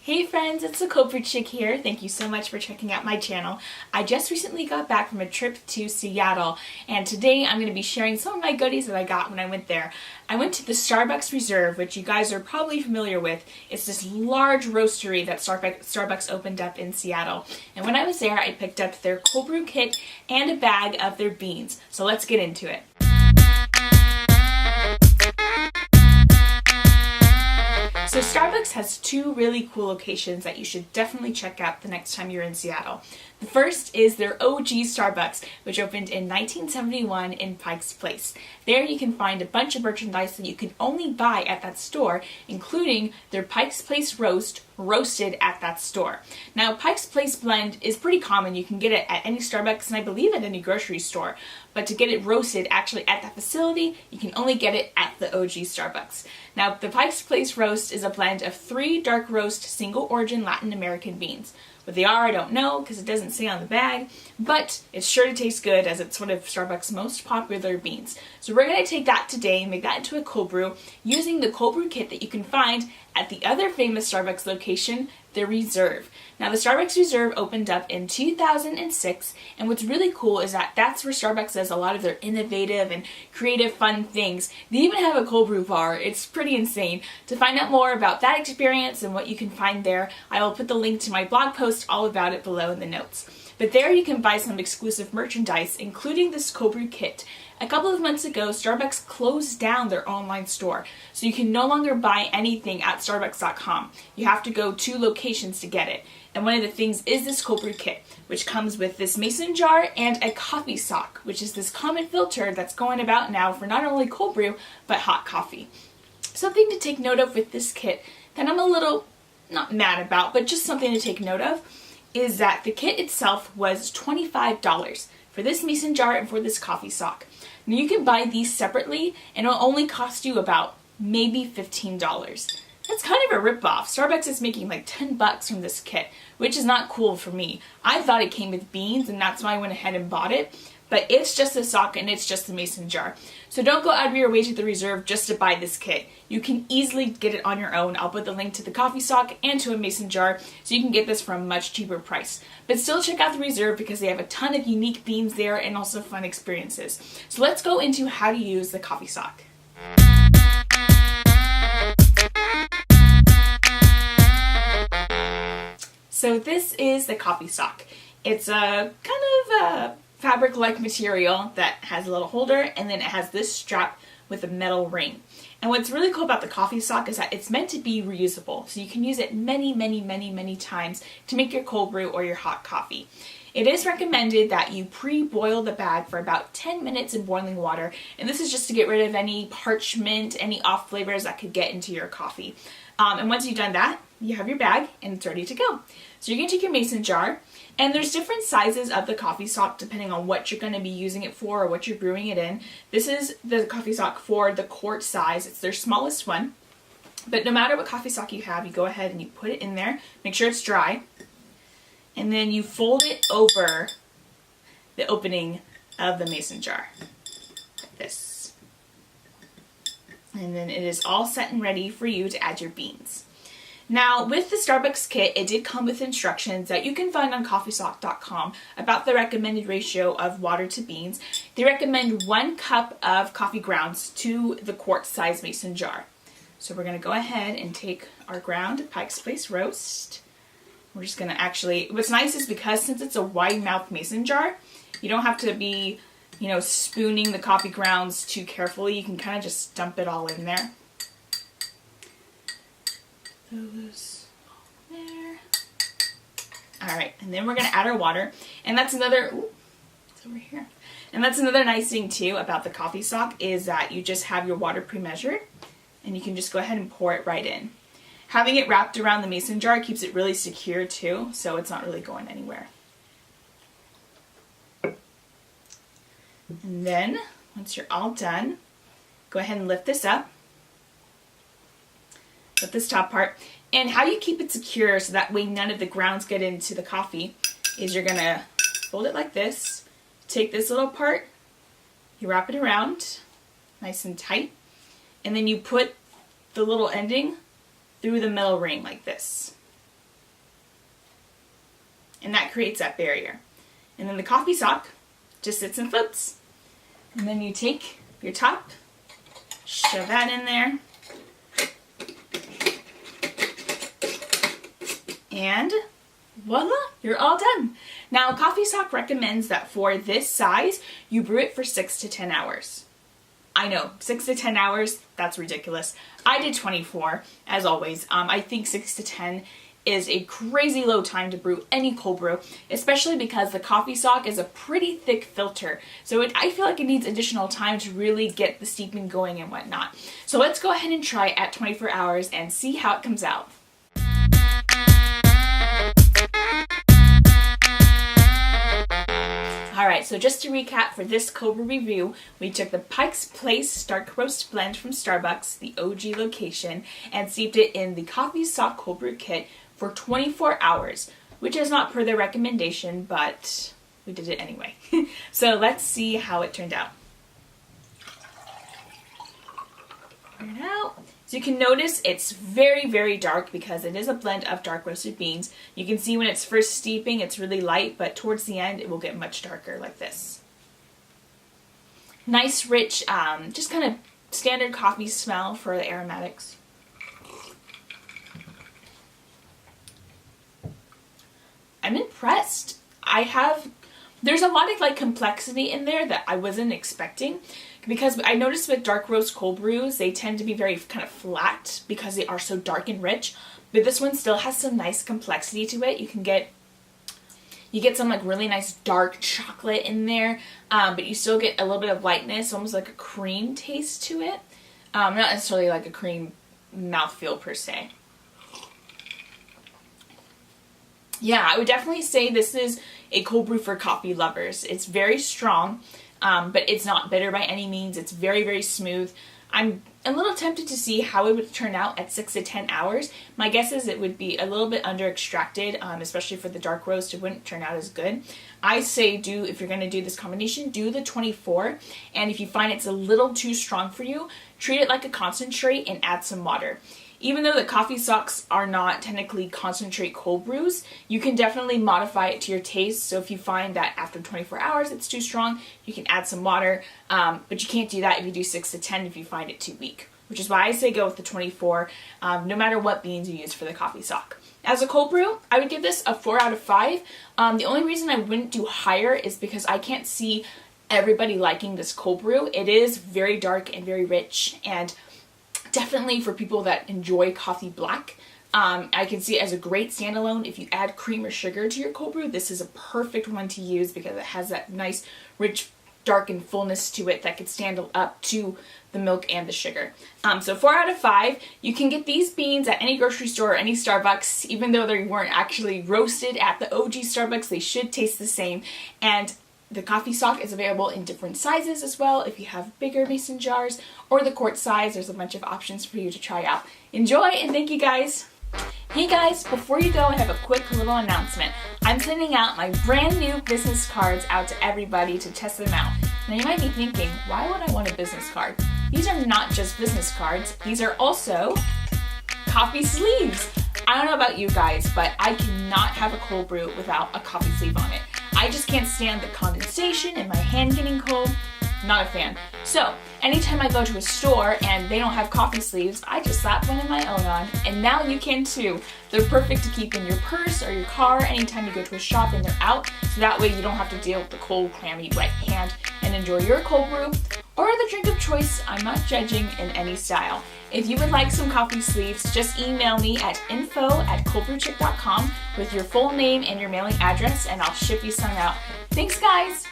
Hey friends, it's the Cobra Chick here. Thank you so much for checking out my channel. I just recently got back from a trip to Seattle, and today I'm going to be sharing some of my goodies that I got when I went there. I went to the Starbucks Reserve, which you guys are probably familiar with. It's this large roastery that Starbucks opened up in Seattle. And when I was there, I picked up their cold brew kit and a bag of their beans. So let's get into it. So Starbucks has two really cool locations that you should definitely check out the next time you're in Seattle. The first is their OG Starbucks, which opened in 1971 in Pike Place. There you can find a bunch of merchandise that you can only buy at that store, including their Pike Place roast, roasted at that store. Now, Pike Place blend is pretty common. You can get it at any Starbucks and I believe at any grocery store. But to get it roasted actually at that facility, you can only get it at the OG Starbucks. Now, the Pike Place roast is a blend of 3 dark roast single origin Latin American beans. What they are, I don't know because it doesn't say on the bag, but it's sure to taste good as it's one of Starbucks' most popular beans. So we're going to take that today and make that into a cold brew using the cold brew kit that you can find at the other famous Starbucks location, the Reserve. Now, the Starbucks Reserve opened up in 2006, and what's really cool is that that's where Starbucks does a lot of their innovative and creative fun things. They even have a cold brew bar. It's pretty insane. To find out more about that experience and what you can find there, I will put the link to my blog post all about it below in the notes. But there you can buy some exclusive merchandise, including this cold brew kit. A couple of months ago, Starbucks closed down their online store, so you can no longer buy anything at starbucks.com. You have to go to locations to get it. And one of the things is this cold brew kit, which comes with this mason jar and a coffee sock, which is this common filter that's going about now for not only cold brew, but hot coffee. Something to take note of with this kit that I'm a little, not mad about, but just something to take note of, is that the kit itself was $25 for this mason jar and for this coffee sock. Now you can buy these separately and it'll only cost you about maybe $15. That's kind of a ripoff. Starbucks is making like $10 from this kit, which is not cool for me. I thought it came with beans and that's why I went ahead and bought it, but it's just a sock and it's just a mason jar. So don't go out of your way to the Reserve just to buy this kit. You can easily get it on your own. I'll put the link to the coffee sock and to a mason jar so you can get this for a much cheaper price. But still check out the Reserve because they have a ton of unique beans there and also fun experiences. So let's go into how to use the coffee sock. So this is the coffee sock. It's a kind of a fabric-like material that has a little holder, and then it has this strap with a metal ring. And what's really cool about the coffee sock is that it's meant to be reusable, so you can use it many times to make your cold brew or your hot coffee. It is recommended that you pre-boil the bag for about 10 minutes in boiling water, and this is just to get rid of any parchment, any off flavors that could get into your coffee. And once you've done that, you have your bag and it's ready to go. So you're going to take your mason jar, and there's different sizes of the coffee sock depending on what you're going to be using it for or what you're brewing it in. This is the coffee sock for the quart size. It's their smallest one. But no matter what coffee sock you have, you go ahead and you put it in there. Make sure it's dry. And then you fold it over the opening of the mason jar. Like this. And then it is all set and ready for you to add your beans. Now, with the Starbucks kit, it did come with instructions that you can find on coffeesock.com about the recommended ratio of water to beans. They recommend 1 cup of coffee grounds to the quart-size mason jar. So we're going to go ahead and take our ground Pike's Place roast. We're just going to actually, what's nice is because since it's a wide mouth mason jar, you don't have to be, spooning the coffee grounds too carefully. You can kind of just dump it all in there. Those there. Alright, and then we're going to add our water, and that's another, it's over here. And that's another nice thing too about the coffee sock is that you just have your water pre-measured, and you can just go ahead and pour it right in. Having it wrapped around the mason jar keeps it really secure too, so it's not really going anywhere. And then, once you're all done, go ahead and lift this up. With this top part, and how you keep it secure so that way none of the grounds get into the coffee is you're gonna fold it like this, take this little part, you wrap it around nice and tight, and then you put the little ending through the metal ring like this. and that creates that barrier. And then the coffee sock just sits and floats. And then you take your top, shove that in there, and voila, you're all done. Now, Coffee Sock recommends that for this size, you brew it for 6 to 10 hours. I know, 6 to 10 hours, that's ridiculous. I did 24, as always. I think 6 to 10 is a crazy low time to brew any cold brew, especially because the Coffee Sock is a pretty thick filter. So I feel like it needs additional time to really get the steeping going and whatnot. So let's go ahead and try it at 24 hours and see how it comes out. Alright, so just to recap for this cold brew review, we took the Pike Place Dark Roast Blend from Starbucks, the OG location, and steeped it in the Coffee Sock Cold Brew Kit for 24 hours, which is not per their recommendation, but we did it anyway. So let's see how it turned out. So you can notice it's very, very dark because it is a blend of dark roasted beans. You can see when it's first steeping, it's really light, but towards the end, it will get much darker like this. Nice, rich, just kind of standard coffee smell for the aromatics. I'm impressed. There's a lot of like complexity in there that I wasn't expecting, because I noticed with dark roast cold brews, they tend to be very kind of flat because they are so dark and rich, but this one still has some nice complexity to it. You get some like really nice dark chocolate in there, but you still get a little bit of lightness, almost like a cream taste to it. Not necessarily like a cream mouthfeel per se. Yeah, I would definitely say this is a cold brew for coffee lovers. It's very strong, but it's not bitter by any means. It's very, very smooth. I'm a little tempted to see how it would turn out at 6 to 10 hours. My guess is it would be a little bit under extracted, especially for the dark roast. It wouldn't turn out as good. I say if you're going to do this combination, do the 24. And if you find it's a little too strong for you, treat it like a concentrate and add some water. Even though the coffee socks are not technically concentrate cold brews, you can definitely modify it to your taste. So if you find that after 24 hours it's too strong, you can add some water, but you can't do that if you do 6 to 10 if you find it too weak, which is why I say go with the 24, no matter what beans you use for the coffee sock. As a cold brew, I would give this a 4 out of 5. The only reason I wouldn't do higher is because I can't see everybody liking this cold brew. It is very dark and very rich, and definitely for people that enjoy coffee black. I can see it as a great standalone. If you add cream or sugar to your cold brew, this is a perfect one to use because it has that nice, rich, dark and fullness to it that could stand up to the milk and the sugar. So 4 out of 5. You can get these beans at any grocery store or any Starbucks. Even though they weren't actually roasted at the OG Starbucks, they should taste the same. And the coffee sock is available in different sizes as well. If you have bigger mason jars or the quart size, there's a bunch of options for you to try out. Enjoy, and thank you guys. Hey guys, before you go, I have a quick little announcement. I'm sending out my brand new business cards out to everybody to test them out. Now you might be thinking, why would I want a business card? These are not just business cards, these are also coffee sleeves. I don't know about you guys, but I cannot have a cold brew without a coffee sleeve on it. I just can't stand the condensation and my hand getting cold. Not a fan. So, anytime I go to a store and they don't have coffee sleeves, I just slap one of my own on, and now you can too. They're perfect to keep in your purse or your car anytime you go to a shop and they're out, so that way you don't have to deal with the cold, clammy, wet hand and enjoy your cold brew or the drink of choice. I'm not judging in any style. If you would like some coffee sleeves, just email me at info@coldbrewchick.com with your full name and your mailing address, and I'll ship you some out. Thanks, guys!